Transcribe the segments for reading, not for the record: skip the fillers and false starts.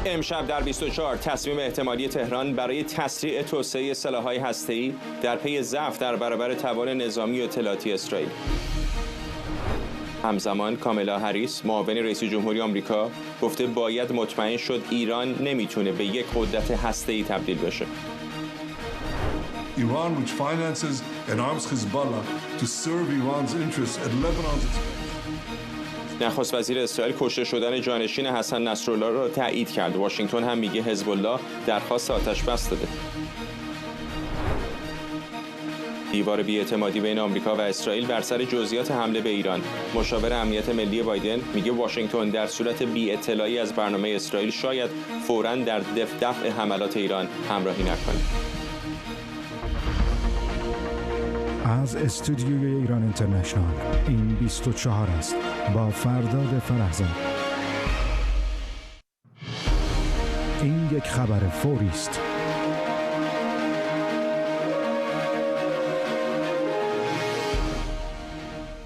امشب در 24 تصمیم احتمالی تهران برای تسریع توسعه سلاح‌های هسته‌ای در پی ضعف در برابر توان نظامی و اطلاعاتی اسرائیل. همزمان کامالا هریس معاون رئیس جمهوری آمریکا گفته باید مطمئن شد ایران نمیتونه به یک قدرت هسته‌ای تبدیل بشه. Iran, which finances and arms Hezbollah to serve Iran's interests at Lebanon's نخست وزیر اسرائیل کشته شدن جانشین حسن نصرالله را تایید کرد. واشنگتن هم میگه حزب الله درخواست آتش بس داده. دیوار بی‌اعتمادی بین آمریکا و اسرائیل بر سر جزئیات حمله به ایران. مشاور امنیت ملی بایدن میگه واشنگتن در صورت بی‌اطلاعی از برنامه اسرائیل شاید فوراً در دفع حملات ایران همراهی نکنه. از استودیوی ایران اینترنشنال این 24 است با فرداد فرهزاد. این یک خبر فوری است.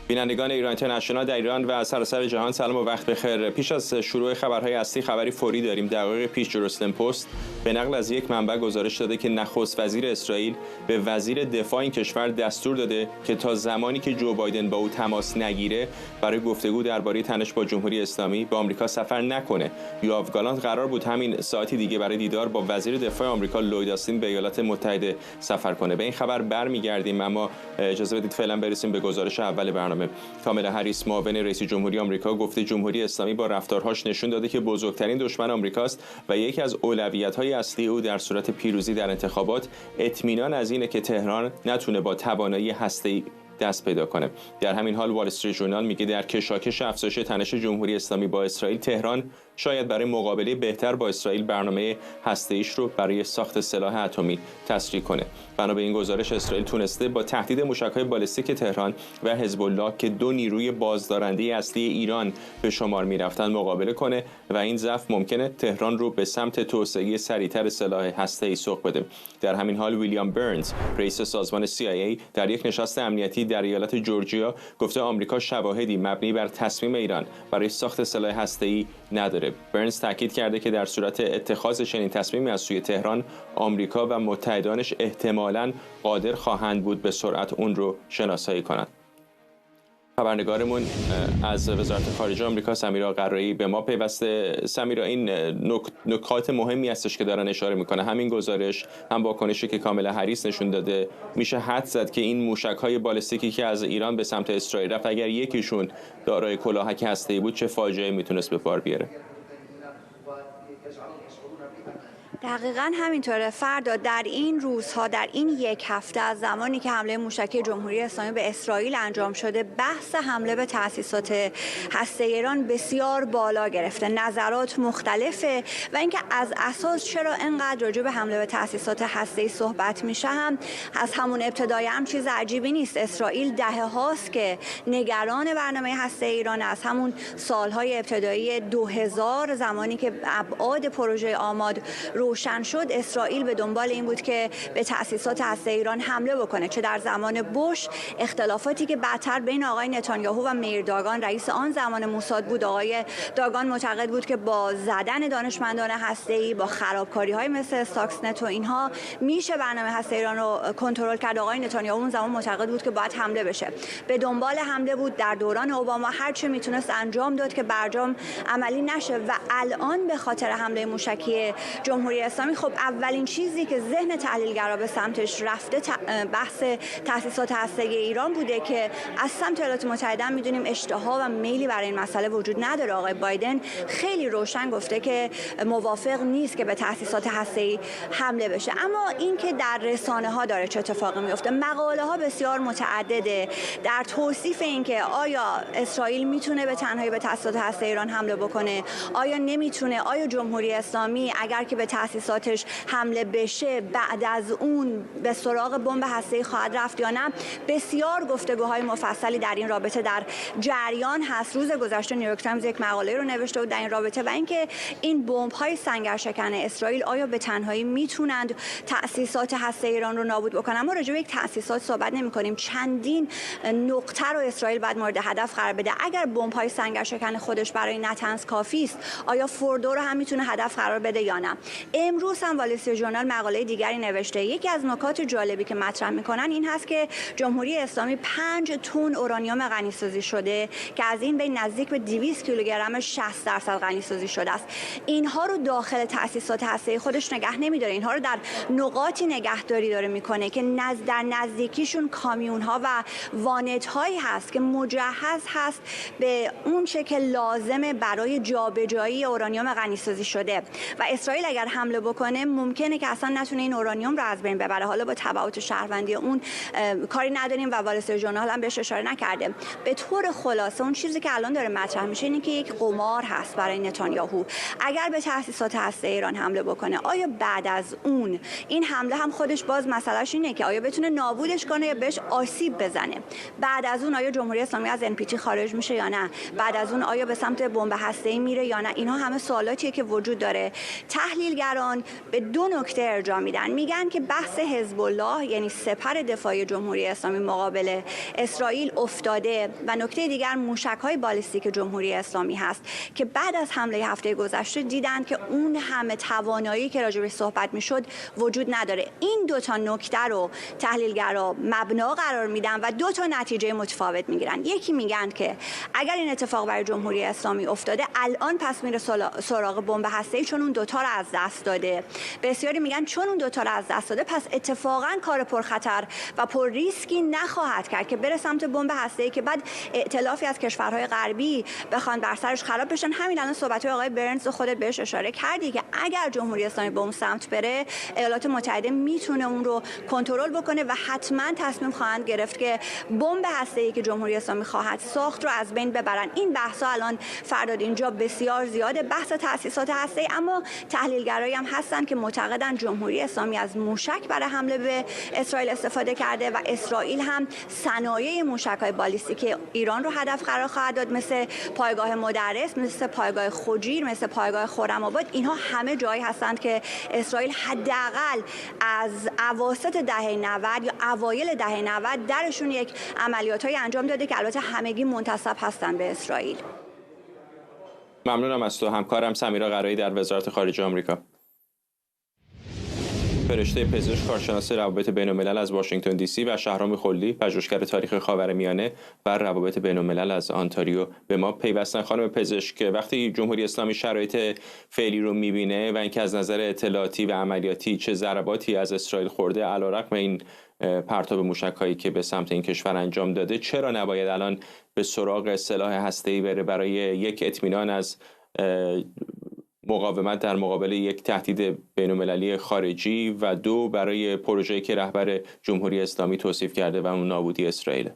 بینندگان ایران اینترنشنال در ایران و سراسر جهان سلام و وقت بخیر. پیش از شروع خبرهای اصلی خبری فوری داریم. دقایق پیش جروسلم پست به نقل از یک منبع گزارش داده که نخست وزیر اسرائیل به وزیر دفاع این کشور دستور داده که تا زمانی که جو بایدن با او تماس نگیره برای گفتگو درباره تنش با جمهوری اسلامی به آمریکا سفر نکنه. یوآف گالانت قرار بود همین ساعتی دیگه برای دیدار با وزیر دفاع آمریکا لوید آستین به ایالات متحده سفر کنه. به این خبر برمیگردیم، اما اجازه بدید فعلا برسیم به گزارش اول برنامه. کامالا هریس معاون رئیس جمهوری آمریکا گفته جمهوری اسلامی با رفتارهاش نشون داده که بزرگترین دشمن آمریکاست و یکی از اولویت‌های اصلی او در صورت پیروزی در انتخابات اطمینان از اینه که تهران نتونه با توانایی هسته‌ای دست پیدا کنه. در همین حال وال استریت ژورنال میگه در کشاکش افزایش تنش جمهوری اسلامی با اسرائیل تهران شاید برای مقابله بهتر با اسرائیل برنامه هسته‌ایش رو برای ساخت سلاح اتمی تسریع کنه. بنا به این گزارش اسرائیل تونسته با تهدید موشک‌های بالستیک تهران و حزب الله که دو نیروی بازدارنده اصلی ایران به شمار می‌رفتند مقابله کنه و این ضعف ممکنه تهران رو به سمت توسعه سریعتر سلاح هسته‌ای سوق بده. در همین حال ویلیام برنز رئیس سازمان CIA در یک نشست امنیتی در ایالت جورجیا گفته آمریکا شواهدی مبنی بر تصمیم ایران برای ساخت سلاح هسته‌ای نداره. برنز تاکید کرده که در صورت اتخاذ چنین تصمیمی از سوی تهران آمریکا و متحدانش احتمالاً قادر خواهند بود به سرعت اون رو شناسایی کنند. خبرنگارمون از وزارت خارجه آمریکا سمیرا قرایی به ما پیوسته. سمیرا، این نکات مهمی هستش که دارن اشاره میکنه. همین گزارش هم واکنشی که کامالا هریس نشون داده میشه حدس زد که این موشک‌های بالستیکی که از ایران به سمت اسرائیل رفت اگر یکیشون دارای کلاهک هسته‌ای بود چه فاجعه‌ای میتونست به بار بیاره. دقیقاً همینطوره فردا. در این روزها، در این یک هفته از زمانی که حمله موشکی جمهوری اسلامی به اسرائیل انجام شده، بحث حمله به تأسیسات هسته ایران بسیار بالا گرفته. نظرات مختلفه و اینکه از اساس چرا اینقدر راجع به حمله به تأسیسات هسته‌ای صحبت میشه هم از همون ابتدای هم چیز عجیبی نیست. اسرائیل دهه‌هاست که نگران برنامه هسته ایران. از همون سالهای ابتدایی 2000 زمانی که ابعاد پروژه آماد روشن شد، اسرائیل به دنبال این بود که به تأسیسات هسته ایران حمله بکنه. چه در زمان بوش، اختلافاتی که بعدتر بین آقای نتانیاهو و میر داگان رئیس آن زمان موساد بود. آقای داگان معتقد بود که با زدن دانشمندان هسته‌ای، با خرابکاری‌های مثل استاکسنت و اینها میشه برنامه هسته ایران رو کنترل کرد. آقای نتانیاهو اون زمان معتقد بود که باید حمله بشه. به دنبال حمله بود. در دوران اوباما هر چه میتونست انجام داد که برجام عملی نشه و الان به خاطر حمله موشکی جمهوری اسلامی خب اولین چیزی که ذهن تحلیلگرا به سمتش رفته بحث تأسیسات هسته‌ای ایران بوده که از سمت ایالات متحده میدونیم اشتها و میلی برای این مسئله وجود نداره. آقای بایدن خیلی روشن گفته که موافق نیست که به تأسیسات هسته‌ای حمله بشه. اما اینکه در رسانه‌ها داره چه اتفاقی میفته، مقاله‌ها بسیار متعدده در توصیف اینکه آیا اسرائیل میتونه به تنهایی به تأسیسات هسته‌ای ایران حمله بکنه، آیا نمیتونه، آیا جمهوری اسلامی اگر که به تأسیساتش حمله بشه بعد از اون به سراغ بمب هسته‌ای خواهد رفت یا نه. بسیار گفتگوهای مفصلی در این رابطه در جریان هست. روز گذشته نیویورک تایمز یک مقاله رو نوشته بود در این رابطه و اینکه این بمب‌های سنگرشکن اسرائیل آیا به تنهایی میتونند تأسیسات هسته‌ای ایران رو نابود بکنن. ما راجع به یک تأسیسات صحبت نمی‌کنیم. چندین نقطه رو اسرائیل باید مورد هدف قرار بده. اگر بمب‌های سنگرشکن خودش برای نتنز کافی است، آیا فوردو رو رو هم میتونه هدف قرار بده یا نه. امروز هم وال استریت ژورنال مقاله دیگری نوشته. یکی از نکات جالبی که مطرح میکنن این هست که جمهوری اسلامی 5 تن اورانیوم غنی‌سازی شده که از این بین نزدیک به 200 کیلوگرم 60% غنی‌سازی شده است. اینها رو داخل تأسیسات هسته‌ای خودش نگه نمی‌داره، اینها رو در نقاطی نگهداری داره میکنه که در نزدیکیشون کامیون‌ها و وانت‌هایی هست که مجهز هست به اون چه که لازمه برای جابجایی اورانیوم غنی‌سازی شده و اسرائیل اگر حمله بکنه ممکنه که اصلا نتونه این اورانیوم رو از بین ببره. حالا با تبعات شهروندی اون کاری نداریم و وال استریت ژورنال هم بهش اشاره نکرده. به طور خلاصه اون چیزی که الان داره مطرح میشه اینه که یک قمار هست برای نتانیاهو. اگر به تأسیسات هسته ایران حمله بکنه، آیا بعد از اون این حمله هم خودش باز مسئلهش اینه که آیا بتونه نابودش کنه یا بهش آسیب بزنه؟ بعد از اون آیا جمهوری اسلامی از NPT خارج میشه یا نه؟ بعد از اون آیا به سمت بمب هسته‌ای میره یا نه؟ اینها همه سوالاتیه که وجود داره. تحلیلگران به دو نکته ارجاع میدن. میگن که بحث حزب الله یعنی سپر دفاعی جمهوری اسلامی مقابل اسرائیل افتاده و نکته دیگر موشک‌های بالستیک جمهوری اسلامی هست که بعد از حمله هفته گذشته دیدن که اون همه توانایی که راجع بهش صحبت میشد وجود نداره. این دو تا نکته رو تحلیلگرا مبنا قرار میدن و دو تا نتیجه متفاوت میگیرن. یکی میگن که اگر این اتفاق برای جمهوری اسلامی افتاده الان پس میره سراغ بمب هسته‌ای چون اون دوتا رو از دست داده. بسیاری میگن چون اون دوتا رو از دست داده پس اتفاقا کار پرخطر و پر ریسکی نخواهد کرد که بره سمت بمب هسته‌ای که بعد ائتلافی از کشورهای غربی بخوان بر سرش خراب بشن. همین الان صحبت‌های آقای برنز خودت بهش اشاره کردی که اگر جمهوری اسلامی به اون سمت بره ایالات متحده میتونه اون رو کنترل بکنه و حتما تصمیم خواهند گرفت که بمب هسته‌ای که جمهوری اسلامی خواهد ساخت رو از بین ببرن. این بحث‌ها الان فرداد اینجا بسیار زیاده، بحث تأسیسات هسته‌ای، اما تحلیلگرایی هم هستن که معتقدن جمهوری اسلامی از موشک برای حمله به اسرائیل استفاده کرده و اسرائیل هم صنایع موشک‌های بالستیک ایران رو هدف قرار خواهد داد، مثل پایگاه مدرس، مثل پایگاه خجیر، مثل پایگاه خرم‌آباد. اینها همه جایی هستند که اسرائیل حداقل از اواسط دهه 90 یا اوایل دهه 90 درشون یک عملیات‌های انجام داده که البته همگی منتسب هستند به اسرائیل. ممنونم از تو. همکارم سمیرا قرایی در وزارت خارجه آمریکا. فرشته پزشک، کارشناس روابط بین‌الملل از واشنگتن دی سی و شهرام خلدی، پژوهشگر تاریخ خاورمیانه و روابط بین‌الملل از آنتاریو به ما پیوستن. خانم پزشک، وقتی جمهوری اسلامی شرایط فعلی رو می‌بینه و اینکه از نظر اطلاعاتی و عملیاتی چه ضرباتی از اسرائیل خورده، علیرغم این پرتاب موشک‌هایی که به سمت این کشور انجام داده، چرا نباید الان به سراغ سلاح هسته‌ای بره برای یک اطمینان از مقاومت در مقابل یک تهدید بین‌المللی خارجی و دو برای پروژه‌ای که رهبر جمهوری اسلامی توصیف کرده و اون نابودی اسرائیل؟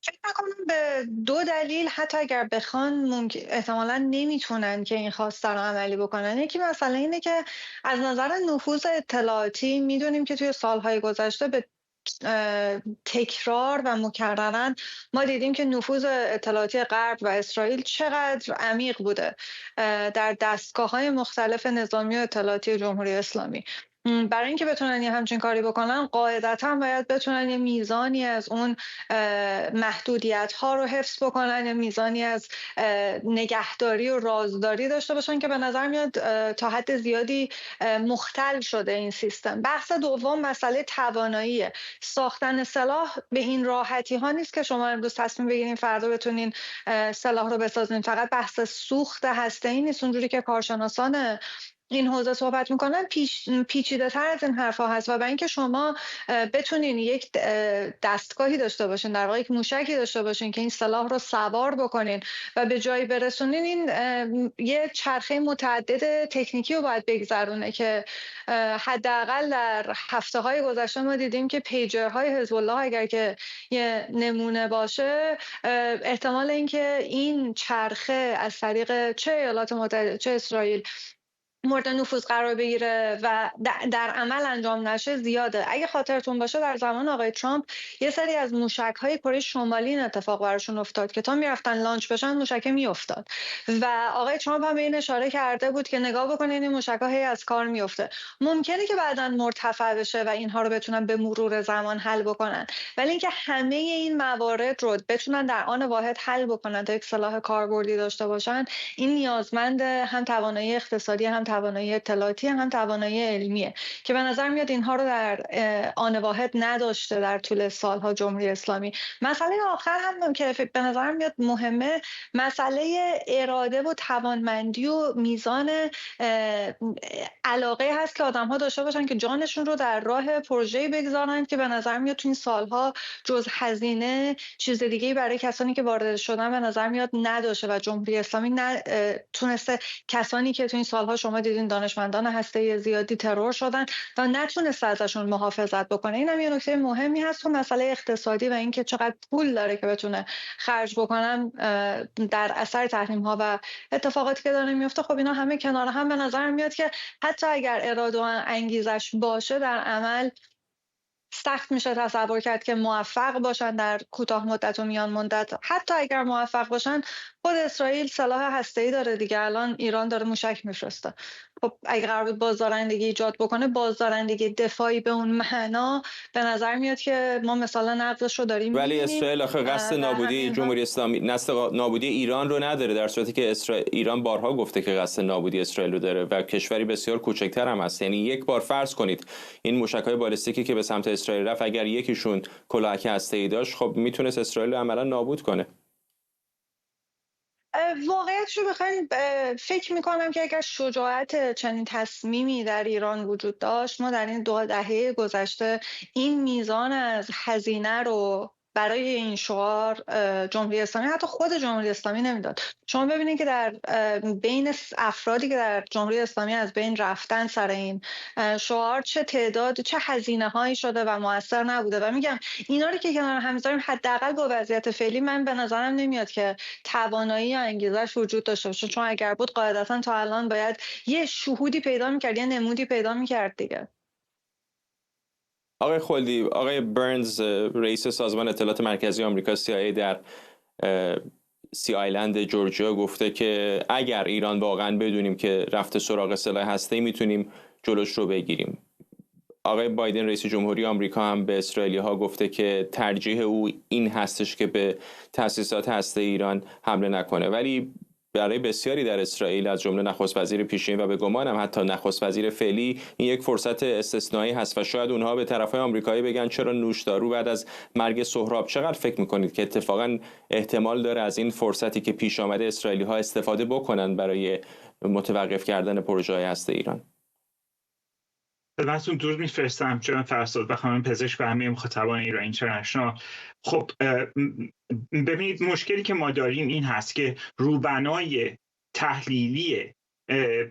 فکر می‌کنم به دو دلیل حتی اگر بخوان احتمالاً نمیتونن که این خواسته رو عملی بکنن. یکی مثلا اینه که از نظر نفوذ اطلاعاتی میدونیم که توی سالهای گذشته به تکرار و مکرراً ما دیدیم که نفوذ اطلاعاتی غرب و اسرائیل چقدر عمیق بوده در دستگاه‌های مختلف نظامی و اطلاعاتی جمهوری اسلامی. برای اینکه بتونن یه همچین کاری بکنن قاعدتاً باید بتونن یه میزانی از اون محدودیت‌ها رو حفظ بکنن، یه میزانی از نگهداری و رازداری داشته باشن که به نظر میاد تا حد زیادی مختل شده این سیستم. بحث دوم مسئله تواناییه. ساختن سلاح به این راحتی ها نیست که شما امروز تصمیم بگیرین فردا بتونین سلاح رو بسازین. فقط بحث سوخت هسته‌ای نیست اونجوری که کارشناسان این حوزه صحبت میکنن، پیچیده تر از این حرفا هست و برای اینکه شما بتونین یک دستگاهی داشته باشین، در واقع یک موشکی داشته باشین که این سلاح رو سوار بکنین و به جایی برسونین، این یه چرخه متعدد تکنیکی رو باید بگذرونه که حداقل در هفته‌های گذشته ما دیدیم که پیجرهای حزب الله اگر که یه نمونه باشه، احتمال اینکه این چرخه از طریق چه ایالات متحده چه اسرائیل مورد نفوذ قرار بگیره و در عمل انجام نشه زیاده. اگه خاطرتون باشه در زمان آقای ترامپ یه سری از موشک‌های کره شمالی این اتفاق براشون افتاد که تا میرفتن لانچ بشن موشک میافتاد و آقای ترامپ هم به این اشاره کرده بود که نگاه بکنین این موشک‌ها هی از کار میفته. ممکنه که بعداً مرتفع بشه و اینها رو بتونن به مرور زمان حل بکنن، ولی اینکه همه این موارد رو بتونن در آن واحد حل بکنن تا یک سلاح کاربردی داشته باشن، این نیازمند هم توانایی اقتصادی، هم توانایی اطلاعاتی، هم توانایی علمیه که به نظر میاد اینها رو در آن واحد نداشته در طول سالها جمهوری اسلامی. مسئله آخر هم که به نظر میاد مهمه، مسئله اراده و توانمندی و میزان علاقه هست که آدم‌ها داشته باشن که جانشون رو در راه پروژه‌ای بگذارن که به نظر میاد تو این سالها جز هزینه چیز دیگه‌ای برای کسانی که وارد شدن به نظر میاد نداشته و جمهوری اسلامی تونسته کسانی که تو این سالها شما دیدین دانشمندان هسته‌ای زیادی ترور شدن و نتونسته ازشون محافظت بکنه. اینم یه نکته مهمی هست تو مسئله اقتصادی و اینکه چقدر پول داره که بتونه خرج بکنن در اثر تحریم‌ها و اتفاقاتی که داره میفته. خب اینا همه کنار هم به نظر میاد که حتی اگر اراده و انگیزش باشه در عمل سخت میشه تصور کرد که موفق باشن در کوتاه مدت و میان مدت. حتی اگر موفق باشن، خود اسرائیل سلاح هسته‌ای داره دیگه، الان ایران داره موشک میفرسته. خب اگه قرار بود بازدارندگی ایجاد بکنه، بازدارندگی دفاعی به اون معنا، به نظر میاد که ما مثلا نقضش رو داریم. ولی اسرائیل آخه قصد نابودی جمهوری اسلامی، نابودی ایران رو نداره، در صورتی که ایران بارها گفته که قصد نابودی اسرائیل رو داره و کشوری بسیار کوچکتر هم هست. یعنی یک بار فرض کنید این موشک‌های بالستیکی که به سمت اسرائیل رفت، اگر یکیشون کلاهک هسته‌ای داشت، خب میتونست اسرائیل رو عملاً نابود کنه. واقعیتش رو بخواین فکر میکنم که اگر شجاعت چنین تصمیمی در ایران وجود داشت، ما در این 2 دهه گذشته این میزان از هزینه رو برای این شعار جمهوری اسلامی، حتی خود جمهوری اسلامی نمیداد. شما ببینید که در بین افرادی که در جمهوری اسلامی از بین رفتن سر این شعار چه تعداد، چه هزینه هایی شده و موثر نبوده. و میگم اینا رو که کنار هم میذاریم، حداقل با وضعیت فعلی من به نظرم نمیاد که توانایی یا انگیزش وجود داشته باشه، چون اگر بود قاعدتا تا الان باید یه شهودی پیدا میکرد، یه نمودی پیدا میکرد دیگه. آقای خلدی، آقای برنز رئیس سازمان اطلاعات مرکزی آمریکا CIA در سی آیلند جورجیا گفته که اگر ایران واقعا بدونیم که رفته سراغ سلاح هسته‌ای میتونیم جلوش رو بگیریم. آقای بایدن رئیس جمهوری آمریکا هم به اسرائیلی‌ها گفته که ترجیح او این هستش که به تأسیسات هسته ایران حمله نکنه، ولی برای بسیاری در اسرائیل از جمله نخست وزیر پیشین و به گمانم حتی نخست وزیر فعلی این یک فرصت استثنایی هست و شاید اونها به طرفای آمریکایی بگن چرا نوشدارو بعد از مرگ سهراب. چقدر فکر میکنید که اتفاقا احتمال داره از این فرصتی که پیش آمده اسرائیلی‌ها استفاده بکنن برای متوقف کردن پروژه‌های هسته ایران؟ خدمتتون درود میفرستم جناب فرستاد و خانم پزشک و همه مخاطبان ایران اینترنشنال. خب ببینید، مشکلی که ما داریم این هست که روبنای تحلیلی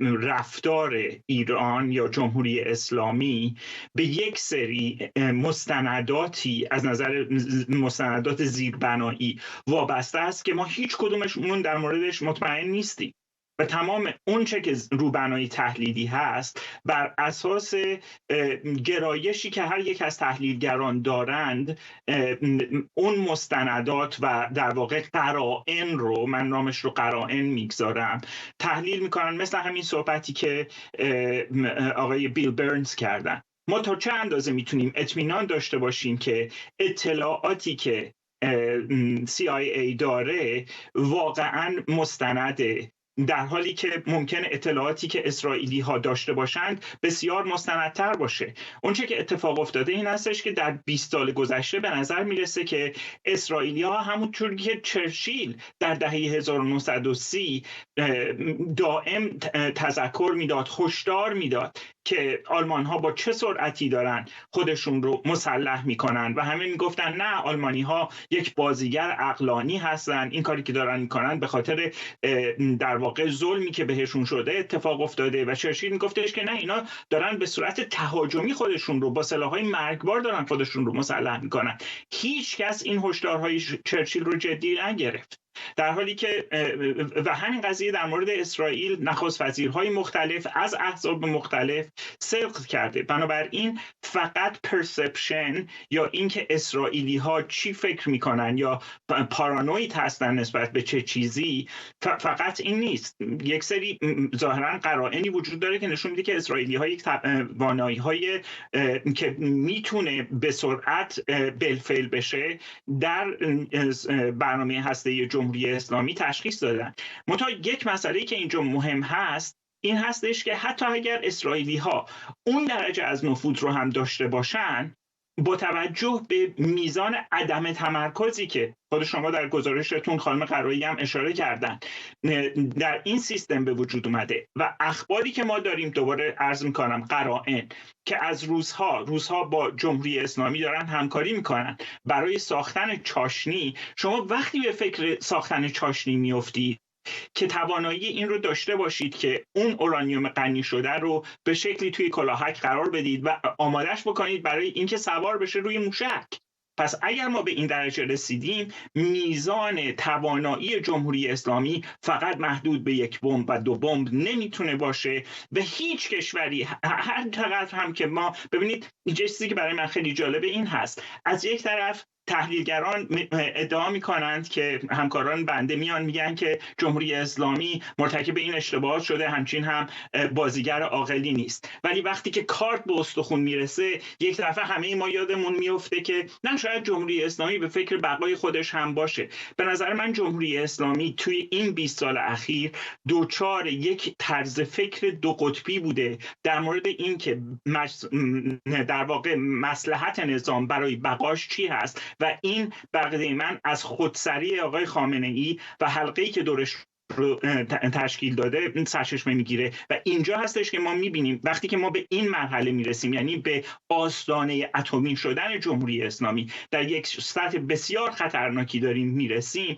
رفتار ایران یا جمهوری اسلامی به یک سری مستنداتی از نظر مستندات زیربنایی وابسته است که ما هیچ کدومشون در موردش مطمئن نیستیم و تمام اون چه که روبنای تحلیلی هست بر اساس گرایشی که هر یک از تحلیلگران دارند، اون مستندات و در واقع قرائن رو، من نامش رو قرائن میگذارم، تحلیل میکنن. مثل همین صحبتی که آقای بیل برنز کردن. ما تا چه اندازه میتونیم اطمینان داشته باشیم که اطلاعاتی که CIA داره واقعا مستنده، در حالی که ممکنه اطلاعاتی که اسرائیلی ها داشته باشند بسیار مستندتر باشه. اونچه که اتفاق افتاده این هستش که در 20 سال گذشته به نظر میرسه که اسرائیلی ها همونطور که چرچیل در دهه 1930 دائم تذکر میداد، هشدار میداد که آلمان ها با چه سرعتی دارن خودشون رو مسلح میکنن و همه میگفتن نه، آلمانی ها یک بازیگر عقلانی هستن، این کاری که دارن میکنن به خاطر در واقع ظلمی که بهشون شده اتفاق افتاده. و چرچیل میگفتش که نه، اینا دارن به صورت تهاجمی خودشون رو با سلاح‌های مرگبار دارن خودشون رو مسلح میکنن. هیچ کس این هشدارهای چرچیل رو جدی نگرفت در حالی که و همین قضیه در مورد اسرائیل نخست وزیرهای مختلف از احزاب مختلف صدق کرده. بنابراین فقط پرسپشن یا اینکه اسرائیلی ها چی فکر میکنن یا پارانوید هستن نسبت به چه چیزی، فقط این نیست. یک سری ظاهرا قرائنی وجود داره که نشون میده که اسرائیلی ها یک توانایی های که میتونه به سرعت بالفعل بشه در برنامه هسته جمهوری اسلامی تشخیص دادن. منتها یک مسئله که اینجا مهم هست این هستش که حتی اگر اسرائیلی ها اون درجه از نفوذ رو هم داشته باشن، با توجه به میزان عدم تمرکزی که خود شما در گزارشتون خانم قرایی هم اشاره کردن در این سیستم به وجود اومده و اخباری که ما داریم، دوباره عرض میکنم قرائن که از روزها با جمهوری اسلامی دارن همکاری میکنن برای ساختن چاشنی. شما وقتی به فکر ساختن چاشنی میافتید که توانایی این رو داشته باشید که اون اورانیوم غنی شده رو به شکلی توی کلاهک قرار بدید و آمادش بکنید برای اینکه سوار بشه روی موشک. پس اگر ما به این درجه رسیدیم، میزان توانایی جمهوری اسلامی فقط محدود به 1 بمب و 2 بمب نمیتونه باشه و هیچ کشوری هر چقدر هم که ما ببینید، این چیزی که برای من خیلی جالبه این هست، از یک طرف تحلیلگران ادعا میکنند که همکاران بنده میان میگن که جمهوری اسلامی مرتکب این اشتباهات شده، همچین هم بازیگر عاقلی نیست. ولی وقتی که کارت به استخون میرسه، یک دفعه همه ما یادمون میفته که نه، شاید جمهوری اسلامی به فکر بقای خودش هم باشه. به نظر من جمهوری اسلامی توی این 20 سال اخیر دوچار یک طرز فکر 2 قطبی بوده در مورد این که در واقع مصلحت نظام برای بقاش چی هست و این بقیه من از خودسری آقای خامنه‌ای و حلقه‌ای که دورش رو تشکیل داده سرچشمه میگیره و اینجا هستش که ما میبینیم وقتی که ما به این مرحله میرسیم، یعنی به آستانه اتمی شدن جمهوری اسلامی در یک سطح بسیار خطرناکی داریم میرسیم،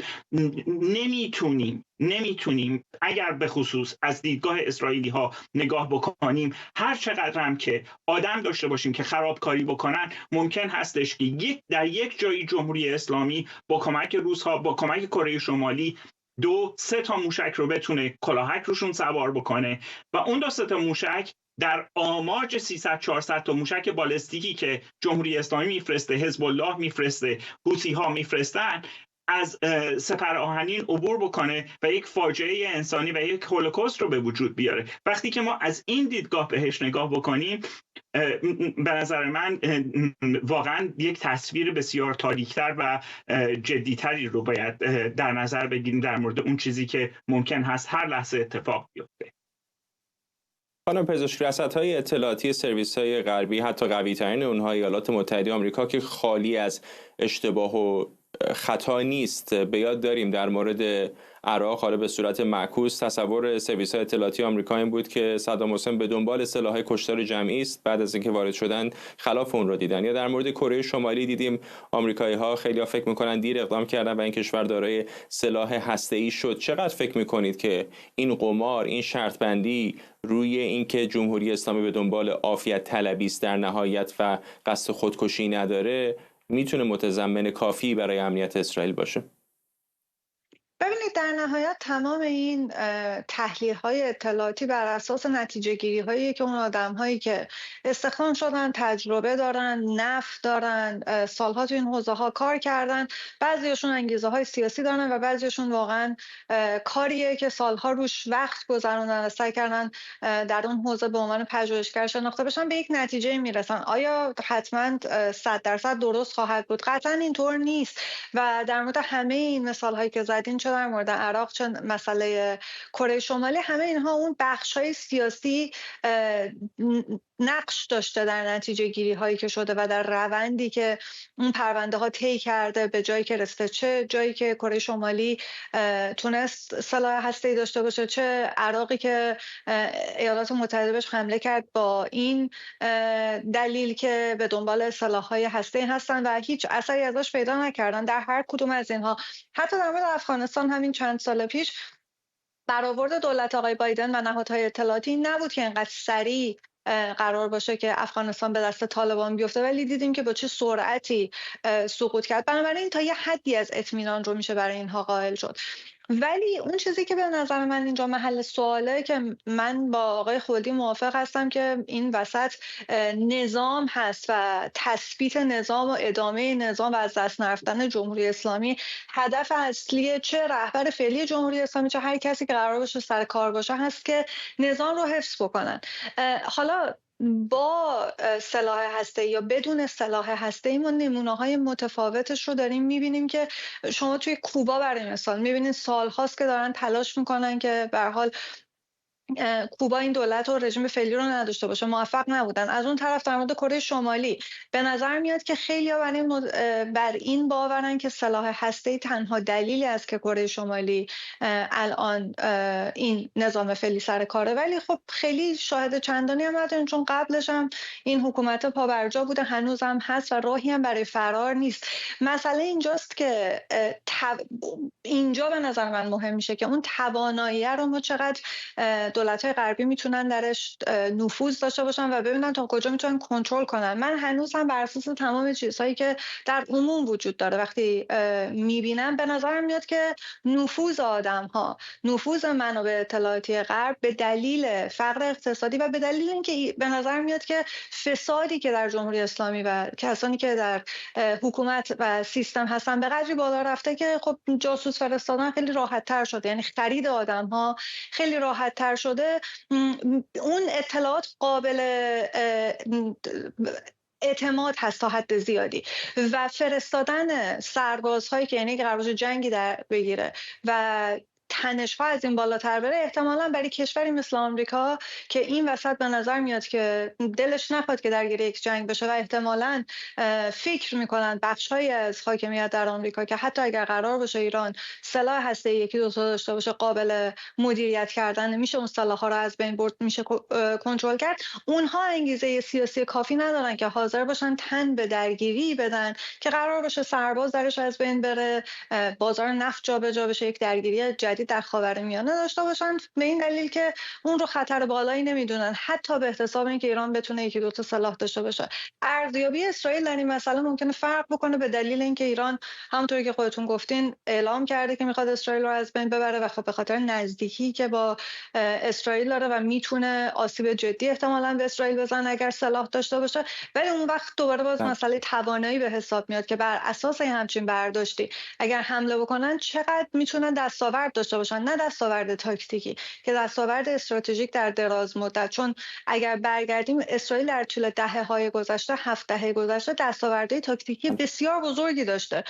نمیتونیم اگر به خصوص از دیدگاه اسرائیلی ها نگاه بکنیم، هر چقدر هم که آدم داشته باشیم که خرابکاری بکنن، ممکن هستش که در یک جایی جمهوری اسلامی با کمک روس‌ها، با کمک کره شمالی 2-3 تا موشک رو بتونه کلاهک روشون سوار بکنه و اون 2-3 تا موشک در آماج 300-400 تا موشک بالستیکی که جمهوری اسلامی میفرسته، حزب الله میفرسته، حوثی ها میفرستن، از سپر آهنین عبور بکنه و یک فاجعه انسانی و یک هولوکاست رو به وجود بیاره. وقتی که ما از این دیدگاه بهش نگاه بکنیم، به نظر من واقعا یک تصویر بسیار تاریک‌تر و جدی‌تری رو باید در نظر بگیریم در مورد اون چیزی که ممکن هست هر لحظه اتفاق بیفته. خانم پزشک، رصدهای اطلاعاتی سرویس‌های غربی، حتی قوی‌ترین اونها ایالات متحده آمریکا که خالی از اشتباه و خطا نیست، به یاد داریم در مورد عراق حالا به صورت معکوس تصور سرویس‌های اطلاعاتی آمریکا این بود که صدام حسین به دنبال سلاح‌های کشتار جمعی است، بعد از اینکه وارد شدن خلاف اون رو دیدن. یا در مورد کره شمالی دیدیم آمریکایی‌ها خیلی‌ها فکر می‌کنن دیر اقدام کردن و این کشور دارای سلاح هسته‌ای شد. چقدر فکر می‌کنید که این قمار، این شرط بندی روی اینکه جمهوری اسلامی به دنبال عافیت طلبی است در نهایت و قصد خودکشی نداره، میتونه متضمن کافی برای امنیت اسرائیل باشه؟ ببینید، در نهایت تمام این تحلیل‌های اطلاعاتی بر اساس نتیجه‌گیری‌هایی که اون آدم‌هایی که استخدام شدن، تجربه دارن، نفت دارن، سال‌ها تو این حوزه‌ها کار کردن، بعضی‌هاشون انگیزه‌های سیاسی دارن و بعضی‌هاشون واقعاً کاریه که سال‌ها روش وقت گذروندن و سعی کردن در اون حوزه به عنوان پژوهشگر شناخته بشن، به یک نتیجه میرسن. آیا حتماً 100% درست خواهد بود؟ قطعاً اینطور نیست و در مورد همه این مثال‌هایی که زدین، چه در مورد عراق چه مسئله کره شمالی، همه اینها اون بخش‌های سیاسی نقش داشته در نتیجه گیری هایی که شده و در روندی که اون پرونده ها طی کرده به جایی که رسیده، چه جایی که کره شمالی تونست سلاح هسته‌ای داشته باشه، چه عراقی که ایالات متحده بهش حمله کرد با این دلیل که به دنبال سلاح‌های هسته‌ای هستن و هیچ اثری ازش پیدا نکردن. در هر کدوم از اینها، حتی در مورد افغانستان همین چند سال پیش، برآورد دولت آقای بایدن و نهادهای اطلاعاتی نبود که اینقدر سریع قرار باشه که افغانستان به دست طالبان بیفته، ولی دیدیم که با چه سرعتی سقوط کرد. بنابراین تا یه حدی از اطمینان رو میشه برای اینها قائل شد. ولی اون چیزی که به نظر من اینجا محل سواله که من با آقای خلدی موافق هستم که این وسط نظام هست و تثبیت نظام و ادامه نظام و از دست نرفتن جمهوری اسلامی هدف اصلی چه رهبر فعلی جمهوری اسلامی چه هر کسی که قرار باشه سر کار باشه هست که نظام رو حفظ بکنن. حالا با سلاح هسته‌ای یا بدون سلاح هسته‌ای ما نمونه‌های متفاوتش رو داریم می‌بینیم که شما توی کوبا برای مثال می‌بینید سال‌هاست که دارن تلاش می‌کنن که به هر حال کوبا این دولت و رژیم فعلی رو نداشته باشه، موفق نبودن. از اون طرف در مورد کره شمالی به نظر میاد که خیلی‌ها بر این باورن که سلاح هسته‌ای تنها دلیلی است که کره شمالی الان این نظام فعلی سر کاره، ولی خب خیلی شاهد چندانی هم نداریم، چون قبلش هم این حکومت پابرجا بوده، هنوز هم هست و راهی هم برای فرار نیست. مسئله اینجاست که اینجا به نظر من مهم میشه که اون توانایی رو ما چقدر دولت‌های غربی میتونن درش نفوذ داشته باشن و ببینن تا کجا میتونن کنترل کنن. من هنوز هم بر اساس تمام چیزهایی که در عموم وجود داره وقتی میبینم به نظرم میاد که نفوذ آدم‌ها، نفوذ منابع اطلاعاتی غرب به دلیل فقر اقتصادی و به دلیل اینکه به نظر میاد که فسادی که در جمهوری اسلامی و کسانی که در حکومت و سیستم هستن به قدری بالا رفته که خب جاسوس فرستادن خیلی راحت‌تر شده، یعنی خرید آدم‌ها خیلی راحت‌تر شده. اون اطلاعات قابل اعتماد هست تا حد زیادی و فرستادن سربازهایی که یعنی قرار باشه جنگی در بگیره و تنش‌ها از این بالاتر بره، احتمالاً برای کشوری مثل آمریکا که این وسط به نظر میاد که دلش نخواد که درگیر یک جنگ بشه و احتمالاً فکر میکنن بخش‌هایی از حاکمیت در آمریکا که حتی اگر قرار باشه ایران سلاح هسته‌ای یکی دو تا داشته باشه قابل مدیریت کردن، میشه اون سلاح‌ها رو از بین برد، میشه کنترل کرد، اونها انگیزه سیاسی کافی ندارن که حاضر باشن تن به درگیری بدن که قرار باشه سرباز درش از بین بره، بازار نفت جابجا بشه، یک درگیری جدید در خاورمیانه داشته باشن، به این دلیل که اون رو خطر بالایی نمیدونن، حتی به احتساب اینکه ایران بتونه یکی دو تا سلاح داشته باشه. ارزیابی اسرائیل در این مسئله ممکنه فرق بکنه به دلیل اینکه ایران همونطوری که خودتون گفتین اعلام کرده که میخواد اسرائیل رو از بین ببره و خب به خاطر نزدیکی که با اسرائیل داره و میتونه آسیب جدی احتمالاً به اسرائیل بزنه اگر سلاح داشته باشه. ولی اون وقت دوباره باز مسئله توانایی به حساب میاد که بر اساس همچین برداشتی اگر حمله بکنن چقدر میتونن دستاورد داشته باشن، نه دستاورد تاکتیکی که دستاورد استراتژیک در دراز مدت. چون اگر برگردیم اسرائیل در طول دهه‌های گذشته، 7 دهه گذشته دستاوردهای تاکتیکی بسیار بزرگی داشته.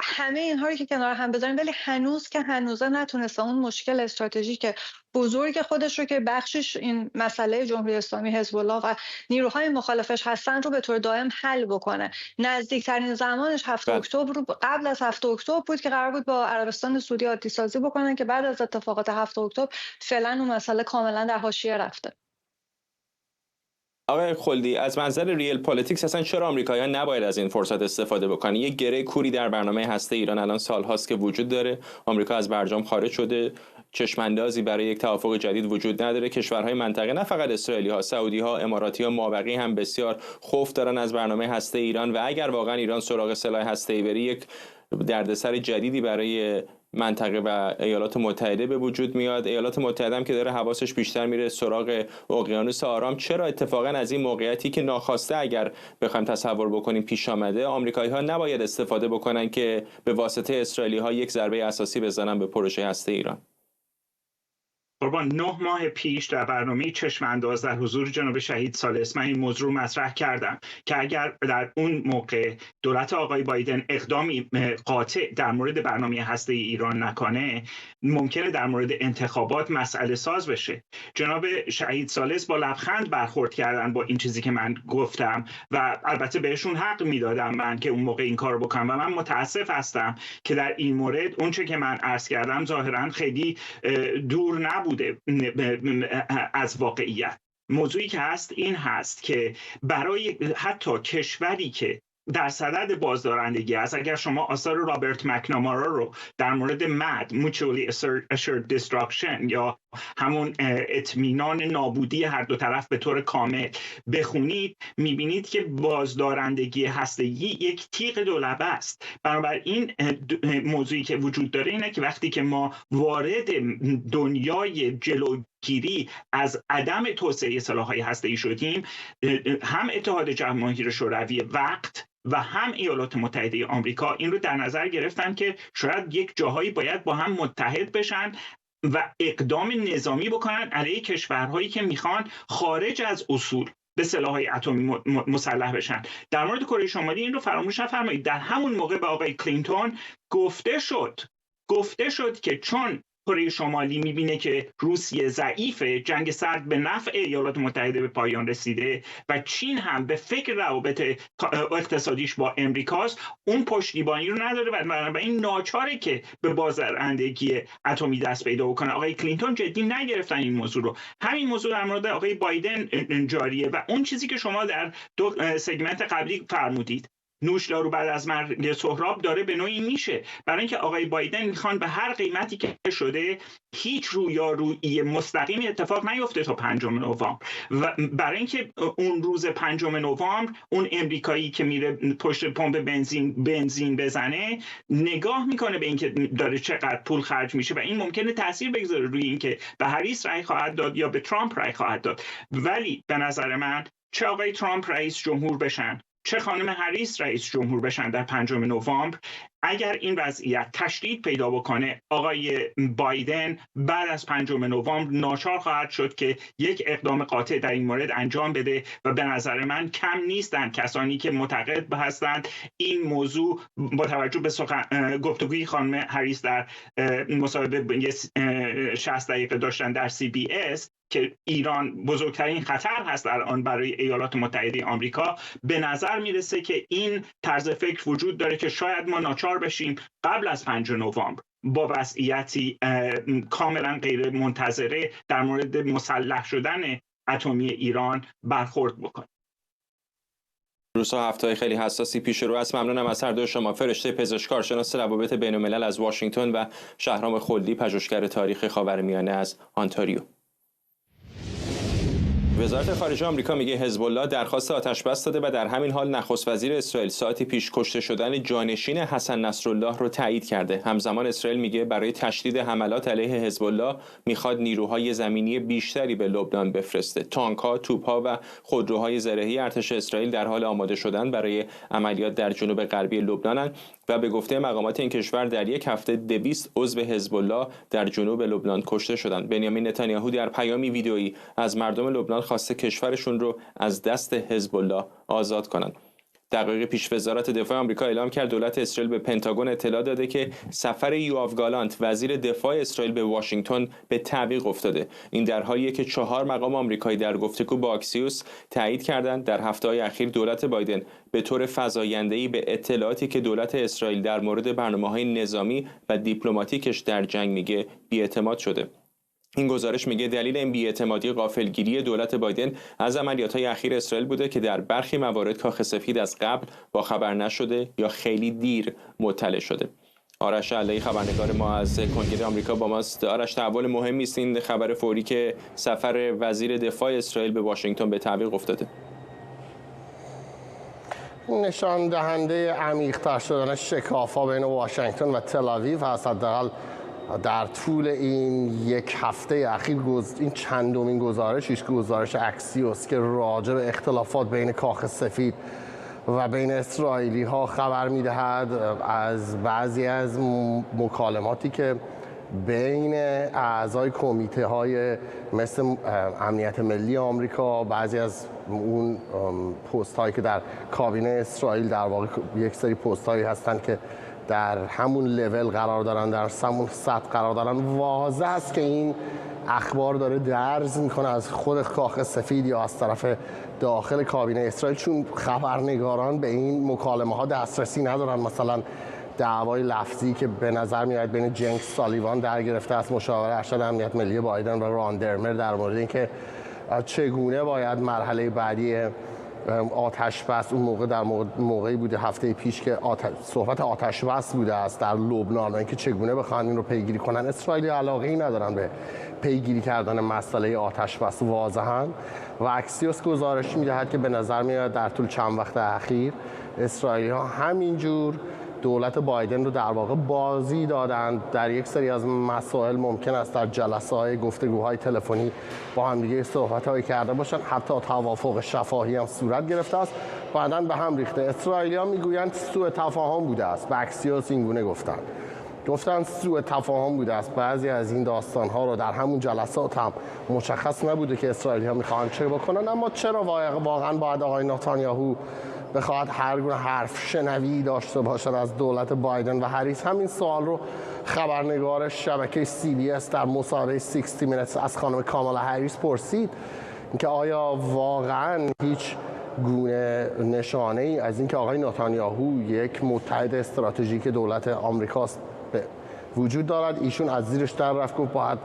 همه اینها رو که کنار هم بذاریم ولی هنوز که هنوزه نتونسته اون مشکل استراتژیک بزرگ خودش رو که بخشش این مسئله جمهوری اسلامی، حزب الله و نیروهای مخالفش هستن رو به طور دائم حل بکنه. نزدیکترین زمانش 7 اکتبر قبل از 7 اکتبر بود که قرار بود با عربستان سعودی عادی سازی بکنن که بعد از اتفاقات 7 اکتبر فعلا اون مسئله کاملا در حاشیه رفته. آقای خلدی، از منظر ریل پالیتیکس اصلا چرا آمریکایی‌ها نباید از این فرصت استفاده بکنن؟ یک گره کوری در برنامه هسته ایران الان سال‌هاست که وجود داره. آمریکا از برجام خارج شده. چشم‌اندازی برای یک توافق جدید وجود نداره. کشورهای منطقه نه فقط اسرائیلی‌ها، سعودی‌ها، اماراتی‌ها، مابقی هم بسیار خوف دارن از برنامه هسته ایران و اگر واقعا ایران سراغ سلاح هسته‌ای بره یک دردسر جدیدی برای منطقه و ایالات متحده به وجود میاد. ایالات متحده هم که داره حواسش بیشتر میره سراغ اقیانوس آرام. چرا اتفاقا از این موقعیتی که ناخواسته اگر بخوایم تصور بکنیم پیش آمده، آمریکایی‌ها نباید استفاده بکنن که به واسطه اسرائیلی‌ها یک ضربه اساسی بزنن به پروژه هسته ایران؟ قربان 9 ماه پیش در برنامه چشم انداز در حضور جناب شهید ثالث من این موضوع رو مطرح کردم که اگر در اون موقع دولت آقای بایدن اقدامی قاطع در مورد برنامه هسته ایران نکنه، ممکنه در مورد انتخابات مسئله ساز بشه. جناب شهید ثالث با لبخند برخورد کردن با این چیزی که من گفتم و البته بهشون حق میدادم من که اون موقع این کارو بکنم و من متاسف هستم که در این مورد اون چه که من عرض کردم ظاهرا خیلی دور نبوده از واقعیت. موضوعی که هست این هست که برای حتی کشوری که در صدد بازدارندگی است. اگر شما آثار رابرت مکنامارا رو در مورد MAD Mutually Assured Destruction یا همون اطمینان نابودی هر دو طرف به طور کامل بخونید، میبینید که بازدارندگی هسته‌ای یک تیغ دولبه است. بنابراین موضوعی که وجود داره اینه که وقتی که ما وارد دنیای جلوگیری از عدم توسعه سلاح‌های هسته‌ای شدیم، هم اتحاد جماهیر شوروی وقت و هم ایالات متحده آمریکا این رو در نظر گرفتن که شاید یک جاهایی باید با هم متحد بشن و اقدام نظامی بکنن علیه کشورهایی که میخوان خارج از اصول به سلاح‌های اتمی مسلح بشن. در مورد کره شمالی این رو فراموش نفرمایید. در همون موقع به آقای کلینتون گفته شد که چون کره شمالی میبینه که روسیه ضعیفه، جنگ سرد به نفع ایالات متحده به پایان رسیده و چین هم به فکر روابط اقتصادیش با امریکاست، اون پشتیبانی رو نداره و بنابراین ناچاره که به بازدارندگی اتمی دست پیدا بکنه. آقای کلینتون جدی نگرفتن این موضوع رو. همین موضوع در مورد آقای بایدن جاریه و اون چیزی که شما در دو سگمنت قبلی فرمودید، نوشدارو بعد از مرگ سهراب داره به نوعی میشه، برای اینکه آقای بایدن میخوان به هر قیمتی که شده هیچ رویارویی مستقیمی اتفاق نیفته تا 5 نوامبر و برای اینکه اون روز 5 نوامبر اون امریکایی که میره پشت پمپ بنزین بزنه نگاه میکنه به اینکه داره چقدر پول خرج میشه و این ممکنه تاثیر بگذاره روی اینکه به هریس رای خواهد داد یا به ترامپ رای خواهد داد. ولی به نظر من چه آقای ترامپ رئیس جمهور بشن چه خانم هریس رئیس جمهور بشن در 5 نوامبر، اگر این وضعیت تشدید پیدا بکنه، آقای بایدن بعد از 5 نوامبر ناچار خواهد شد که یک اقدام قاطع در این مورد انجام بده و به نظر من کم نیستند کسانی که معتقد هستند این موضوع با توجه به گفتگوی خانم هریس در مصاحبه 60 دقیقه داشتن در CBS که ایران بزرگترین خطر هست الان برای ایالات متحده آمریکا، به نظر میرسه که این طرز فکر وجود داره که شاید ما ناچار بشیم قبل از 5 نوامبر با وضعیتی کاملا غیر منتظره در مورد مسلح شدن اتمی ایران برخورد بکنیم. روزها هفته‌های خیلی حساسی پیش رو است. ممنونم از هر دو شما. فرشته پزشک کارشناس روابط بین‌الملل از واشنگتن و شهرام خلدی پژوهشگر تاریخ خاورمیانه از آنتاریو. وزارت خارجه آمریکا میگه حزب الله درخواست آتش‌بس داده و در همین حال نخست وزیر اسرائیل ساعتی پیش کشته شدن جانشین حسن نصرالله رو تایید کرده. همزمان اسرائیل میگه برای تشدید حملات علیه حزب الله میخواد نیروهای زمینی بیشتری به لبنان بفرسته. تانک‌ها، توپ‌ها و خودروهای زرهی ارتش اسرائیل در حال آماده شدن برای عملیات در جنوب غربی لبنانند و به گفته مقامات این کشور در یک هفته 200 عضو حزب الله در جنوب لبنان کشته شدند. بنیامین نتانیاهو در پیامی ویدئویی از مردم لبنان خواسته کشورشون رو از دست حزب الله آزاد کنند. دقایق پیش وزارت دفاع آمریکا اعلام کرد دولت اسرائیل به پنتاگون اطلاع داده که سفر یوآف گالانت وزیر دفاع اسرائیل به واشنگتن به تعویق افتاده. این در حالیه که 4 مقام آمریکایی در گفتگو با آکسیوس تایید کردند در هفته‌های اخیر دولت بایدن به طور فزاینده‌ای به اطلاعاتی که دولت اسرائیل در مورد برنامه‌های نظامی و دیپلماتیکش در جنگ میگه بی‌اعتماد شده. این گزارش میگه دلیل این بی‌اعتمادی غافلگیری دولت بایدن از عملیات‌های اخیر اسرائیل بوده که در برخی موارد کاخ سفید از قبل با خبر نشده یا خیلی دیر مطلع شده. آرش علایی خبرنگار ما از کنگره آمریکا با ماست. آرش، تحول مهمی است این خبر فوری که سفر وزیر دفاع اسرائیل به واشنگتن به تعویق افتاده. نشان دهنده عمیق‌تر شدن شکاف‌ها بین واشنگتن و تل‌آویو هست. حداقل در طول این یک هفته اخیر این چندمین گزارشی است، گزارش اکسیوس که راجع به اختلافات بین کاخ سفید و بین اسرائیلی ها خبر میدهد از بعضی از مکالماتی که بین اعضای کمیته های مثل امنیت ملی آمریکا، بعضی از اون پست هایی که در کابینه اسرائیل در واقع یک سری پست هایی هستند که در همون لول قرار دارن، در همون سطح قرار دارن، واضح است که این اخبار داره درز میکنه از خود کاخ سفید یا از طرف داخل کابینه اسرائیل، چون خبرنگاران به این مکالمه ها دسترسی ندارن. مثلا دعوای لفظی که به نظر میاد بین جنگ سالیوان در گرفته است، مشاور ارشد امنیت ملی بایدن و ران درمر، در مورد اینکه چگونه باید مرحله بعدی آتش بس اون موقع در موقعی بوده هفته پیش که صحبت آتش بس بوده است در لبنان و اینکه چگونه بخوان این رو پیگیری کنن. اسرائیلی علاقه‌ای ندارن به پیگیری کردن مسئله آتش بس واضحاً و اکسیوس گزارش می‌دهد که به نظر میاد در طول چند وقت اخیر اسرائیلی‌ها همینجور دولت بایدن رو در واقع بازی دادند. در یک سری از مسائل ممکن است در جلسه‌های گفتگوهای تلفنی با هم دیگه صحبت‌هایی کرده باشند، حتی توافق شفاهی هم صورت گرفته است، بعداً به هم ریخته. اسرائیلی‌ها میگویند سوء تفاهم بوده است. به اکسیوس این گونه گفتن سوء تفاهم بوده است. بعضی از این داستان‌ها رو در همون جلسات هم مشخص نبوده که اسرائیلی‌ها می‌خواهند چه بکنن، اما چرا واقعاً باید آقای نتانیاهو بخواد هر گونه حرف شنوی داشته باشد از دولت بایدن و هریس؟ همین سوال رو خبرنگار شبکه CBS در مصاحبه 60 Minutes از خانم کامالا هریس پرسید که آیا واقعاً هیچ گونه نشانه ای از اینکه آقای نتانیاهو یک متحد استراتژیک دولت آمریکاست وجود دارد. ایشون از زیرش در رفت گفت باید